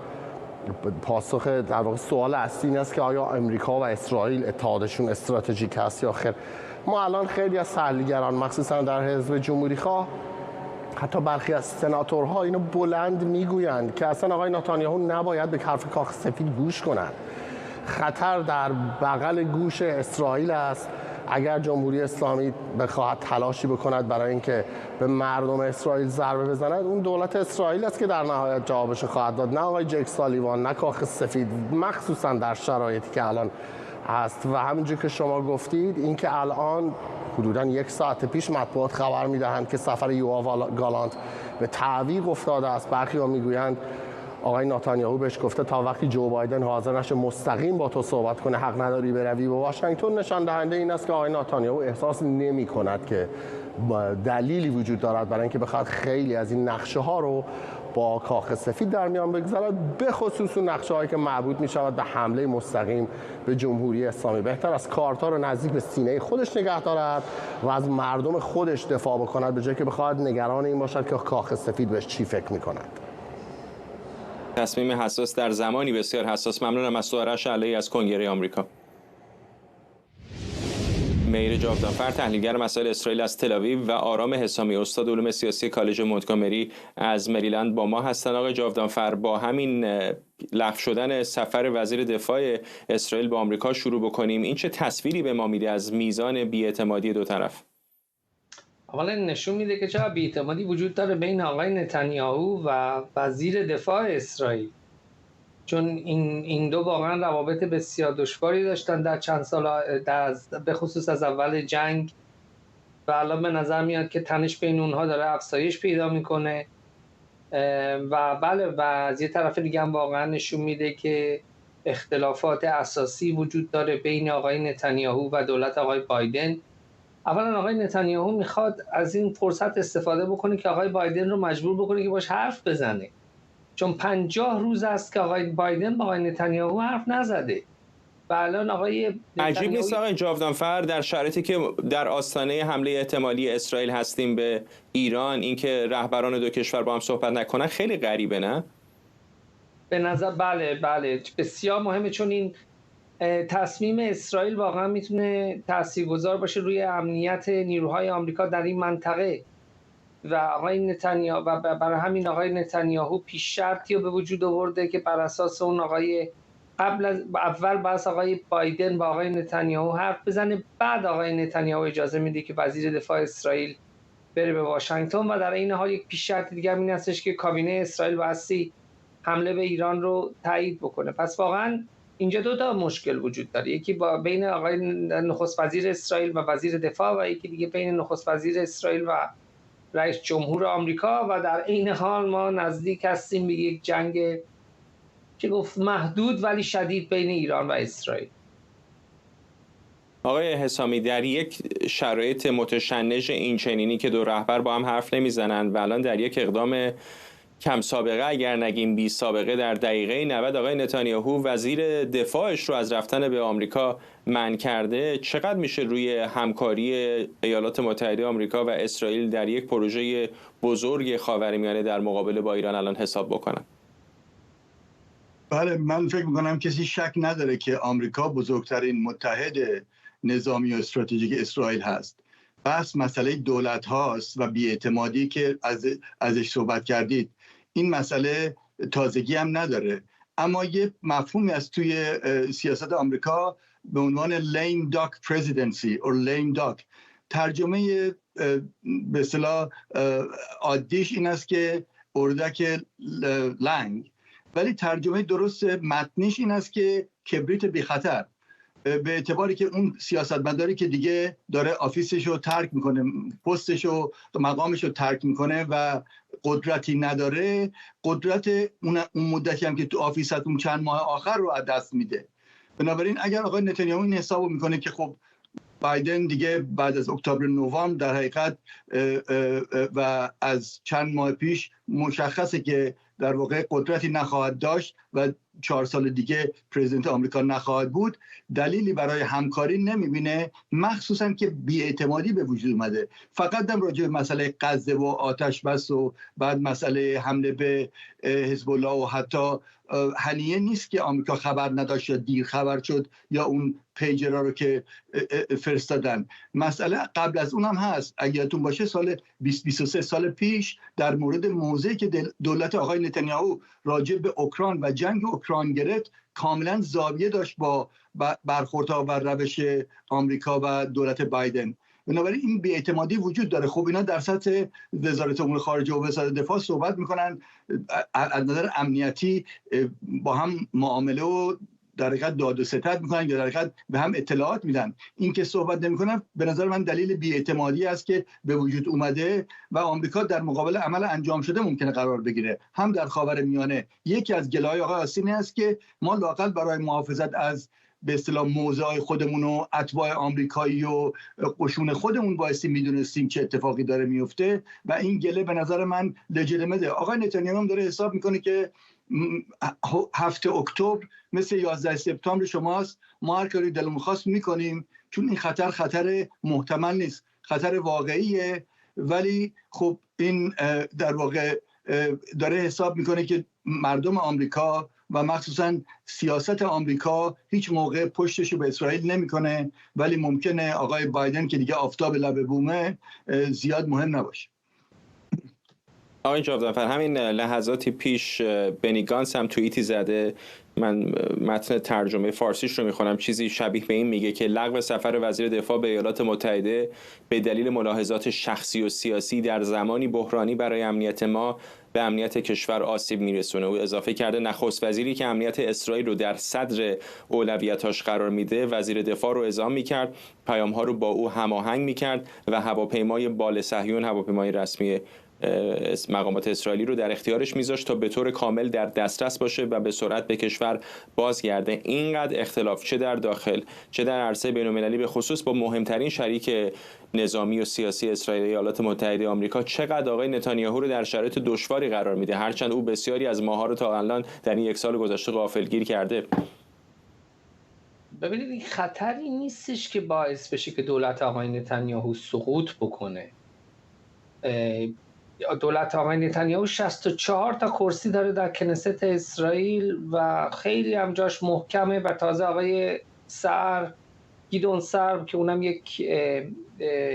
پاسخ در واقع سوال اصلی این است که آیا امریکا و اسرائیل اتحادشون استراتژیک است یا خیر. ما الان خیلی از تحلیلگران مخصوصا در حزب جمهوری خواه، حتی برخی از سناتورها اینو بلند میگویند که اصلا آقای نتانیاهو نباید به حرف کاخ سفید گوش کنند. خطر در بغل گوش اسرائیل است. اگر جمهوری اسلامی بخواهد تلاشی بکند برای اینکه به مردم اسرائیل ضربه بزند، اون دولت اسرائیل است که در نهایت جوابش خواهد داد، نه آقای جک سالیوان، نه کاخ سفید، مخصوصا در شرایطی که الان هست. و همینجور که شما گفتید اینکه الان حدوداً یک ساعت پیش مطبوعات خبر میدهند که سفر یوآف گالانت به تعویق افتاده است. برخی‌ها میگویند آقای نتانیاهو بهش گفته تا وقتی جو بایدن حاضر نشه مستقیم با تو صحبت کنه حق نداری بروی به واشنگتن. نشان دهنده این است که آقای نتانیاهو احساس نمی کند که دلیلی وجود دارد برای اینکه بخواد خیلی از این نقشه ها رو با کاخ سفید در میان بگذارد، به خصوص اون نقشه هایی که مربوط می شود به حمله مستقیم به جمهوری اسلامی. بهتر از کارتا رو نزدیک به سینه خودش نگه دارد و از مردم خودش دفاع بکند، به جای که بخواد نگران این باشد که کاخ سفید بهش چی فکر می کند. تصمیم حساس در زمانی بسیار حساس. ممنونم از سوارش علی از کنگره آمریکا. مهیر جاودانفر، تحلیلگر مسائل اسرائیل از تل‌آویو، و آرام حسامی، استاد علوم سیاسی کالج مونتگومری از مریلند با ما هستند. آقای جاودانفر، با همین لغو شدن سفر وزیر دفاع اسرائیل به آمریکا شروع بکنیم، این چه تصویری به ما میده از میزان بی‌اعتمادی دو طرف؟ اولا نشون میده که چقدر بی‌اعتمادی وجود داره بین آقای نتانیاهو و وزیر دفاع اسرائیل، چون این دو واقعا روابط بسیار دشواری داشتن در چند سال، به خصوص از اول جنگ، و الان به نظر میاد که تنش بین اونها داره افزایش پیدا میکنه. و بله، و از یه طرف دیگه هم واقعا نشون میده که اختلافات اساسی وجود داره بین آقای نتانیاهو و دولت آقای بایدن. اولا آقای نتانیاهو میخواد از این فرصت استفاده بکنه که آقای بایدن رو مجبور بکنه که باش حرف بزنه، چون 50 روز است که آقای بایدن با آقای نتانیاهو حرف نزده. و الان آقای عجیب نیست آقای جاودانفر در شرایطی که در آستانه حمله احتمالی اسرائیل هستیم به ایران، اینکه رهبران دو کشور با هم صحبت نکنن خیلی غریبه، نه؟ به نظر بله بسیار مهمه، چون این تصمیم اسرائیل واقعا میتونه تاثیرگذار باشه روی امنیت نیروهای آمریکا در این منطقه. و آقای نتانیاهو، و برای همین آقای نتانیاهو پیش شرطی رو به وجود آورده که بر اساس اون اول باید آقای بایدن با آقای نتانیاهو حرف بزنه، بعد آقای نتانیاهو اجازه میده که وزیر دفاع اسرائیل بره به واشنگتن. و در این حال یک پیش شرط دیگه این هستش که کابینه اسرائیل بایستی حمله به ایران رو تایید بکنه. پس واقعا اینجا دو تا مشکل وجود داره، یکی بین آقای نخست وزیر اسرائیل و وزیر دفاع، و یکی دیگه بین نخست وزیر اسرائیل و رئیس جمهور آمریکا. و در این حال ما نزدیک هستیم به یک جنگ که گفت محدود ولی شدید بین ایران و اسرائیل. آقای حسامی، در یک شرایط متشنج این چنینی که دو رهبر با هم حرف نمیزنند و الان در یک اقدام کم سابقه اگر نگیم بی سابقه در دقیقه 90 آقای نتانیاهو وزیر دفاعش رو از رفتن به آمریکا منع کرده، چقدر میشه روی همکاری ایالات متحده آمریکا و اسرائیل در یک پروژه بزرگ خاورمیانه در مقابله با ایران الان حساب بکنن؟ بله، من فکر میکنم کسی شک نداره که آمریکا بزرگترین متحد نظامی و استراتژیک اسرائیل هست. بحث مسئله دولت هاست و بی‌اعتمادی که ازش صحبت کردید. این مسئله تازگی هم نداره، اما یه مفهومی از توی سیاست آمریکا به عنوان lame duck presidency or lame duck. ترجمه به اصطلاح عادیش این است که اردک لنگ، ولی ترجمه درست متنیش این است که کبریت بی خطر، به اعتباری که اون سیاستمداری که دیگه داره آفیسش رو ترک میکنه، پستش و مقامش رو ترک میکنه و قدرتی نداره، قدرت اون مدتی هم که تو آفیستون چند ماه آخر رو از دست میده. بنابراین اگر آقای نتانیاهو این حسابو میکنه که خب بایدن دیگه بعد از اکتبر نوامبر در حقیقت و از چند ماه پیش مشخصه که در واقع قدرتی نخواهد داشت و 4 سال دیگه پرزیدنت آمریکا نخواهد بود، دلیلی برای همکاری نمیبینه، مخصوصا که بی‌اعتمادی به وجود اومده. فقط هم راجع به مسئله غزه و آتش بس و بعد مسئله حمله به حزب الله و حتی هنیه نیست که آمریکا خبر نداشت یا دیر خبر شد یا اون پیجرها رو که فرستادن. مسئله قبل از اونم هست. اگه یادتون باشه سال 2023 سال پیش در مورد موضعی که دولت آقای نتانیاهو راجع به اوکراین و جنگ اوکراین گرفت، کاملا زاویه داشت با برخوردها و روش آمریکا و دولت بایدن. بنابراین این بی‌اعتمادی وجود داره. خب اینا در سطح وزارت امور خارجه و وزارت دفاع صحبت میکنن، از نظر امنیتی با هم معامله و در حقیقت داد و ستد میکنن یا در حقیقت به هم اطلاعات میدن. این که صحبت نمیکنن به نظر من دلیل بی‌اعتمادی است که به وجود اومده و آمریکا در مقابل عمل انجام شده ممکنه قرار بگیره. هم در خاورمیانه یکی از گله‌های آقای آستین است که ما لااقل برای محافظت از به اصطلاح موضع‌های خودمون و اتباع آمریکایی و قشون خودمون بایستی میدونستیم چه اتفاقی داره میفته و این گله به نظر من لجیتیمه. آقای نتانیاهو هم داره حساب میکنه که 7 اکتبر مثل 11 سپتامبر شماست، ما هر کاری دلمون خواست میکنیم، چون این خطر محتمل نیست، خطر واقعیه. ولی خب این در واقع داره حساب میکنه که مردم آمریکا و مخصوصا سیاست آمریکا هیچ موقع پشتشو به اسرائیل نمیکنه، ولی ممکنه آقای بایدن که دیگه آفتاب لب بومه زیاد مهم نباشه. آقای جاودانفر، همین لحظاتی پیش بنی گانس هم توییتی زده، من متن ترجمه فارسیش رو میخونم، چیزی شبیه به این میگه که لغو سفر وزیر دفاع به ایالات متحده به دلیل ملاحظات شخصی و سیاسی در زمانی بحرانی برای امنیت ما به امنیت کشور آسیب میرسونه. او اضافه کرده نخست وزیری که امنیت اسرائیل رو در صدر اولویتاش قرار میده وزیر دفاع رو اعزام میکرد، پیام‌ها رو با او هماهنگ میکرد و هواپیمای بال صهیون، هواپیمای رسمی مقامات اسرائیلی رو در اختیارش میذاشت تا به طور کامل در دسترس باشه و به سرعت به کشور بازگرده. اینقدر اختلاف چه در داخل چه در عرصه بین‌المللی به خصوص با مهمترین شریک نظامی و سیاسی اسرائیل ایالات متحده آمریکا چقدر آقای نتانیاهو رو در شرایط دشواری قرار میده، هرچند او بسیاری از ماها رو تا الان در این 1 سال گذشته غافلگیر کرده. ببینید این خطری نیستش که باعث بشه که دولت آقای نتانیاهو سقوط بکنه. دولت آقای نتانیاهو 64 تا کرسی داره در کنست اسرائیل و خیلی هم جاش محکمه و تازه آقای گیدون سار که اونم یک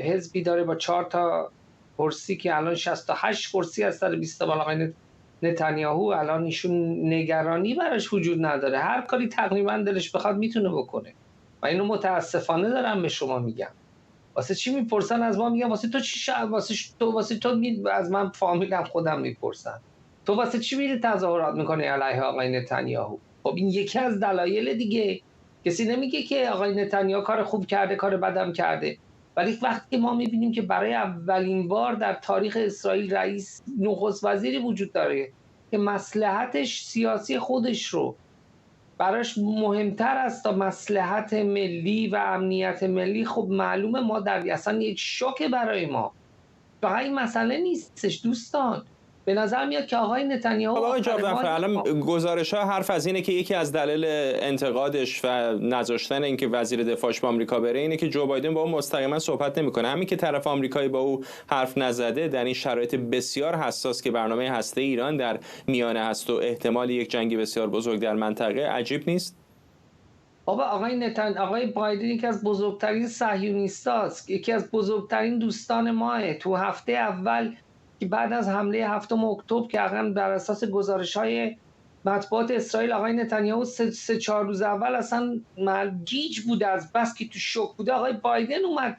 حزبی داره با 4 تا کرسی که الان 68 کرسی از سر 20 تا آقای نتانیاهو، الان ایشون نگرانی براش وجود نداره، هر کاری تقریبا دلش بخواد میتونه بکنه و اینو متاسفانه دارم به شما میگم. واسه چی میپرسن از ما؟ میگم واسه تو چی واسه تو از من فامیلم خودم میپرسن تو واسه چی میری تظاهرات میکنی علیه آقای نتانیاهو؟ خب این یکی از دلایل دیگه. کسی نمیگه که آقای نتانیاهو کار خوب کرده کار بدم کرده، ولی وقتی که ما میبینیم که برای اولین بار در تاریخ اسرائیل نخست وزیری وجود داره که مصلحتش سیاسی خودش رو براش مهمتر است تا مصلحت ملی و امنیت ملی، خب معلومه ما در اصلا یک شوکه برای ما. فقط این مسئله نیستش دوستان، به نظر میاد که آقای نتانیاهو آقای جاودانفر الان گزارش‌ها حرف از اینه که یکی از دلایل انتقادش و نذاشتن اینکه وزیر دفاعش به آمریکا بره اینه که جو بایدن با او مستقیما صحبت نمی‌کنه. همین که طرف آمریکایی با او حرف نزده در این شرایط بسیار حساس که برنامه هسته ایران در میانه هست و احتمال یک جنگ بسیار بزرگ در منطقه، عجیب نیست؟ بابا آقای بایدن یکی از بزرگترین صهیونیستاست، یکی از بزرگترین دوستان ماه. تو هفته اول که بعد از حمله 7 اکتبر که حقیقاً بر اساس گزارش‌های مطبوعات اسرائیل آقای نتانیاهو 3-4 روز اول اصلا گیج بود از بس که تو شوک بوده، آقای بایدن اومد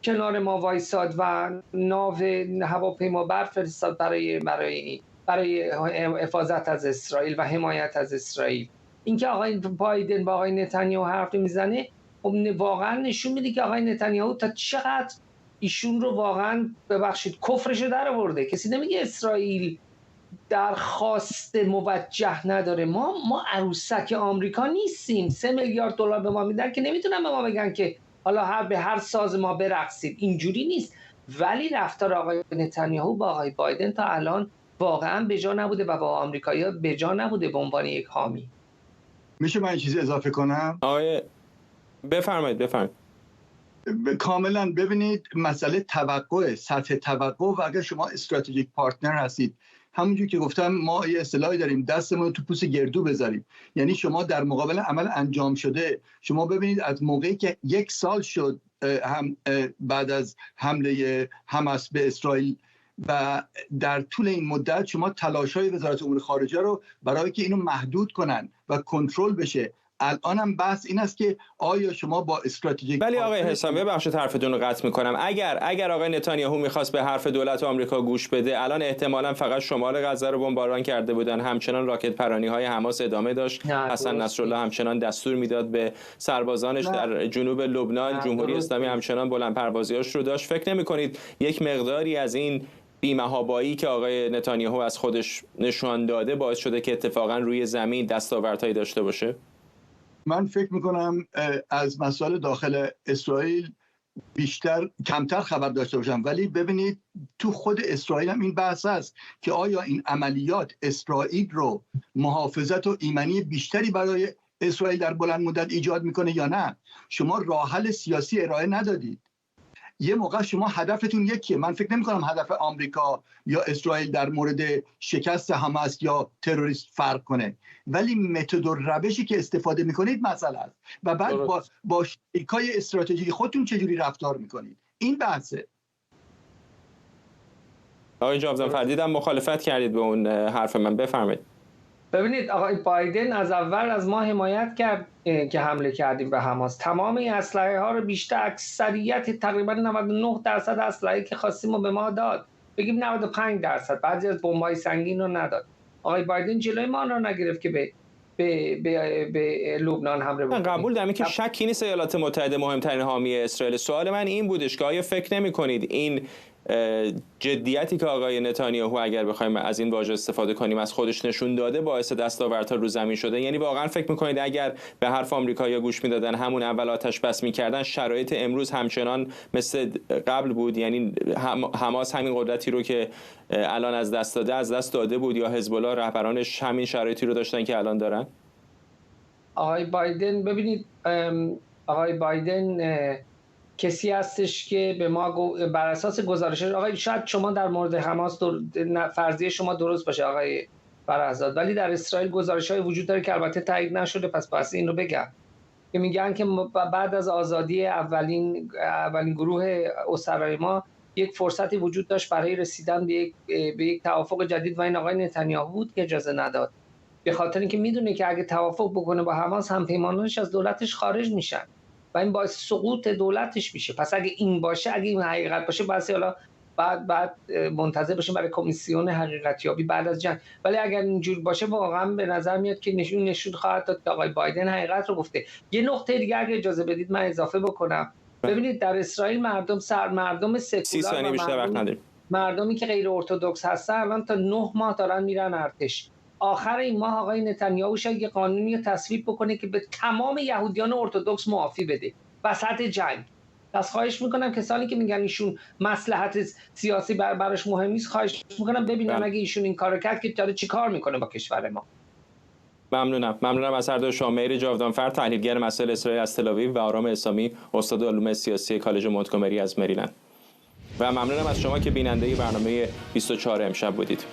کنار ما وایساد و ناو هواپیمابر فرستاد برای حفاظت از اسرائیل و حمایت از اسرائیل. اینکه آقای بایدن با آقای نتانیاهو حرف میزنه خب واقعا نشون میده که آقای نتانیاهو تا چقدر ایشون رو واقعا ببخشید کفرشو در آورده. کسی نمیگه اسرائیل درخواست موجه نداره. ما عروسک آمریکا نیستیم. 3 میلیارد دلار به ما میدن که نمیتونن به ما بگن که حالا به هر ساز ما برقصید. اینجوری نیست. ولی رفتار آقای نتانیاهو با آقای بایدن تا الان واقعا به جا نبوده و با آمریکایی‌ها به جا نبوده به عنوان یک حامی. میشه من چیزی اضافه کنم؟ آقای بفرمایید. کاملا. ببینید مسئله توقع، سطح توقع و اگر شما استراتژیک پارتنر هستید، همونجور که گفتم ما یه اصطلاحی داریم دستمون رو تو پوست گردو بذاریم. یعنی شما در مقابل عمل انجام شده، شما ببینید از موقعی که 1 سال شد بعد از حمله حماس به اسرائیل و در طول این مدت شما تلاش‌های وزارت امور خارجه رو برای که اینو محدود کنن و کنترل بشه. الان هم بحث این است که آیا شما با استراتژیک. ولی آقای حسام ببخشید حرفتون رو قطع میکنم. اگر آقای نتانیاهو میخواست به حرف دولت آمریکا گوش بده، الان احتمالاً فقط شمال غزه رو بمباران کرده بودن، همچنان راکت پرانی‌های حماس ادامه داشت، حسن نصرالله همچنان دستور میداد به سربازانش در جنوب لبنان، جمهوری اسلامی همچنان بلندپروازیاش رو داشت. فکر نمی‌کنید یک مقداری از این بی‌محابایی که آقای نتانیاهو از خودش نشان داده باعث شده که اتفاقاً روی زمین دستاوردهایی داشته باشه؟ من فکر میکنم از مسائل داخل اسرائیل کمتر خبر داشته باشم، ولی ببینید تو خود اسرائیل هم این بحث هست که آیا این عملیات اسرائیل رو محافظت و ایمنی بیشتری برای اسرائیل در بلند مدت ایجاد میکنه یا نه. شما راه حل سیاسی ارائه ندادید. یه موقع شما هدفتون یکیه. من فکر نمی کنم هدف آمریکا یا اسرائیل در مورد شکست حماس یا تروریست فرق کنه، ولی متد و روشی که استفاده میکنید مسئله است و بعد با شریکای استراتژیک خودتون چجوری رفتار میکنید. این بحثه. آقای جاودان فردیدم مخالفت کردید به اون حرف من، بفرمایید. ببینید آقای بایدن از اول از ما حمایت کرد که حمله کردیم به حماس. تمام این اسلحه ها رو بیشتر اکثریت تقریبا 99% اسلحه که خواستیم رو به ما داد. بگیم 95%. بعضی از بمب‌های سنگین رو نداد. آقای بایدن جلوی ما رو نگرفت که به لبنان حمله بکنه. قبول دارم که شکی نیست ایالات متحده مهمترین حامی اسرائیل. سوال من این بودش که آیا فکر نمی‌کنید این جدیتی که آقای نتانیاهو اگر بخوایم از این واژه استفاده کنیم از خودش نشون داده باعث دستاوردها رو زمین شده؟ یعنی واقعا فکر میکنید اگر به حرف آمریکایی‌ها گوش میدادن، همون اول آتش بس میکردن، شرایط امروز همچنان مثل قبل بود؟ یعنی حماس همین قدرتی رو که الان از دست داده بود، یا حزب الله رهبرانش همین شرایطی رو داشتن که الان دارن؟ آقای بایدن ببینید آقای بایدن کسی هستش که به ما بر اساس گزارش آقای، شاید شما در مورد حماس فرضیه شما درست باشه آقای فرزاد، ولی در اسرائیل گزارش‌های وجود داره که البته تایید نشده، پس این رو بگم که میگن که بعد از آزادی اولین گروه اسرای ما یک فرصتی وجود داشت برای رسیدن به یک توافق جدید و این آقای نتانیاهو بود که اجازه نداد، به خاطر اینکه میدونه که اگه توافق بکنه با حماس همپیمانانش از دولتش خارج میشن و این باعث سقوط دولتش میشه. پس اگه این باشه، اگه این حقیقت باشه، بس حالا بعد منتظر باشیم برای کمیسیون حقیقتیابی بعد از جنگ. ولی اگر اینجور باشه واقعا به نظر میاد که نشون خواهد داد که آقای بایدن حقیقت رو گفته. یه نقطه دیگه اگه اجازه بدید من اضافه بکنم. ببینید در اسرائیل مردم سکولار، مردمی که غیر ارتدوکس هستن الان تا 9 ماه دارن میرن ارتش. آخر این ماه آقای نتانیاهو شاید یه قانونی رو تصویب بکنه که به تمام یهودیان ارتدوکس معافی بده وسط جنگ. پس خواهش میکنم کسانی که میگن ایشون مصلحت سیاسی براش مهم نیست، خواهش میکنم ببینن اگه ایشون این کارو کرد که داره چیکار میکنه با کشور ما. ممنونم از سردار شامهیر جاودانفر، تحلیلگر مسائل اسرائیل از تل‌آویو، و آرام اسلامی، استاد علوم سیاسی کالج مونتگومری از مریلند. و ممنونم از شما که بیننده برنامه 24 امشب بودید.